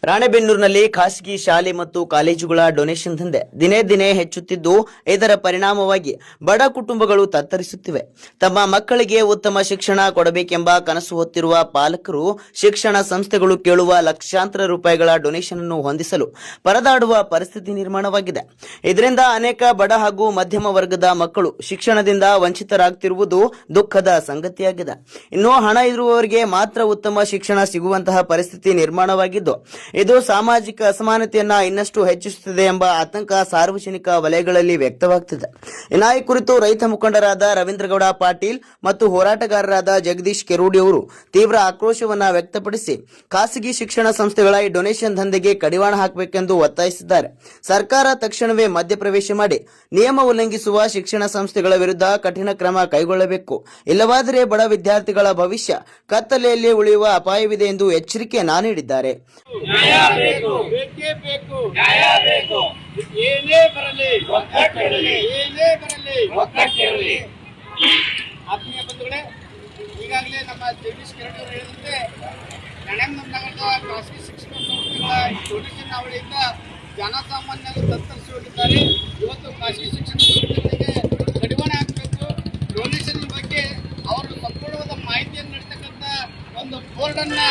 ರಾಣೆಬೆನ್ನೂರಿನಲ್ಲಿ ಖಾಸಗಿ ಶಾಲೆ ಮತ್ತು ಕಾಲೇಜುಗಳ ಡೊನೇಷನ್ ದಂಧೆ ದಿನೇ ದಿನೇ ಹೆಚ್ಚುತ್ತಿದ್ದು, ಇದರ ಪರಿಣಾಮವಾಗಿ ಬಡ ಕುಟುಂಬಗಳು ತತ್ತರಿಸುತ್ತಿವೆ. ತಮ್ಮ ಮಕ್ಕಳಿಗೆ ಉತ್ತಮ ಶಿಕ್ಷಣ ಕೊಡಬೇಕೆಂಬ ಕನಸು ಹೊತ್ತಿರುವ ಪಾಲಕರು ಶಿಕ್ಷಣ ಸಂಸ್ಥೆಗಳು ಕೇಳುವ ಲಕ್ಷಾಂತರ ರೂಪಾಯಿಗಳ ಡೊನೇಷನ್ ಅನ್ನು ಹೊಂದಿಸಲು ಪರದಾಡುವ ಪರಿಸ್ಥಿತಿ ನಿರ್ಮಾಣವಾಗಿದೆ. ಇದರಿಂದ ಅನೇಕ ಬಡ ಹಾಗೂ ಮಧ್ಯಮ ವರ್ಗದ ಮಕ್ಕಳು ಶಿಕ್ಷಣದಿಂದ ವಂಚಿತರಾಗುತ್ತಿರುವುದು ದುಃಖದ ಸಂಗತಿಯಾಗಿದೆ. ಇನ್ನು ಹಣ ಇರುವವರಿಗೆ ಮಾತ್ರ ಉತ್ತಮ ಶಿಕ್ಷಣ ಸಿಗುವಂತಹ ಪರಿಸ್ಥಿತಿ ನಿರ್ಮಾಣವಾಗಿದ್ದು, ಇದು ಸಾಮಾಜಿಕ ಅಸಮಾನತೆಯನ್ನ ಇನ್ನಷ್ಟು ಹೆಚ್ಚಿಸುತ್ತದೆ ಎಂಬ ಆತಂಕ ಸಾರ್ವಜನಿಕ ವಲಯಗಳಲ್ಲಿ ವ್ಯಕ್ತವಾಗುತ್ತಿದೆ. ಇನ್ನು ಈ ಕುರಿತು ರೈತ ಮುಖಂಡರಾದ ರವೀಂದ್ರಗೌಡ ಪಾಟೀಲ್ ಮತ್ತು ಹೋರಾಟಗಾರರಾದ ಜಗದೀಶ್ ಕೆರೂಡಿ ಅವರು ತೀವ್ರ ಆಕ್ರೋಶವನ್ನ ವ್ಯಕ್ತಪಡಿಸಿ ಖಾಸಗಿ ಶಿಕ್ಷಣ ಸಂಸ್ಥೆಗಳ ಈ ಡೊನೇಷನ್ ದಂಧೆಗೆ ಕಡಿವಾಣ ಹಾಕಬೇಕೆಂದು ಒತ್ತಾಯಿಸಿದ್ದಾರೆ. ಸರ್ಕಾರ ತಕ್ಷಣವೇ ಮಧ್ಯಪ್ರವೇಶ ಮಾಡಿ ನಿಯಮ ಉಲ್ಲಂಘಿಸುವ ಶಿಕ್ಷಣ ಸಂಸ್ಥೆಗಳ ವಿರುದ್ಧ ಕಠಿಣ ಕ್ರಮ ಕೈಗೊಳ್ಳಬೇಕು. ಇಲ್ಲವಾದರೆ ಬಡ ವಿದ್ಯಾರ್ಥಿಗಳ ಭವಿಷ್ಯ ಕತ್ತಲೆಯಲ್ಲಿ ಉಳಿಯುವ ಅಪಾಯವಿದೆ ಎಂದು ಎಚ್ಚರಿಕೆಯನ್ನ ನೀಡಿದ್ದಾರೆ. ಆತ್ಮೀಯ ಬಂಧುಗಳೇ, ಈಗಾಗಲೇ ನಮ್ಮ ಜಗದೀಶ್ ಕೆರೂಡಿ ಅವರು ಹೇಳಿದಂತೆ ರಾಣೆಬೆನ್ನೂರು ನಗರದ ಖಾಸಗಿ ಶಿಕ್ಷಣ ಸಂಸ್ಥೆಗಳ ಡೊನೇಷನ್ ಅವಳಿಯಿಂದ ಜನಸಾಮಾನ್ಯರು ತತ್ತರಿಸಿ ಹೋಗಿದ್ದಾರೆ. ಇವತ್ತು ಖಾಸಗಿ ಶಿಕ್ಷಣ ಸಂಸ್ಥೆಗಳಿಗೆ ಕಡಿವಾಣ ಹಾಕಬೇಕು. ಡೊನೇಷನ್ ಬಗ್ಗೆ ಅವರು ಸಂಪೂರ್ಣವಾದ ಮಾಹಿತಿಯನ್ನು ನೀಡತಕ್ಕಂಥ ಒಂದು ಬೋರ್ಡನ್ನು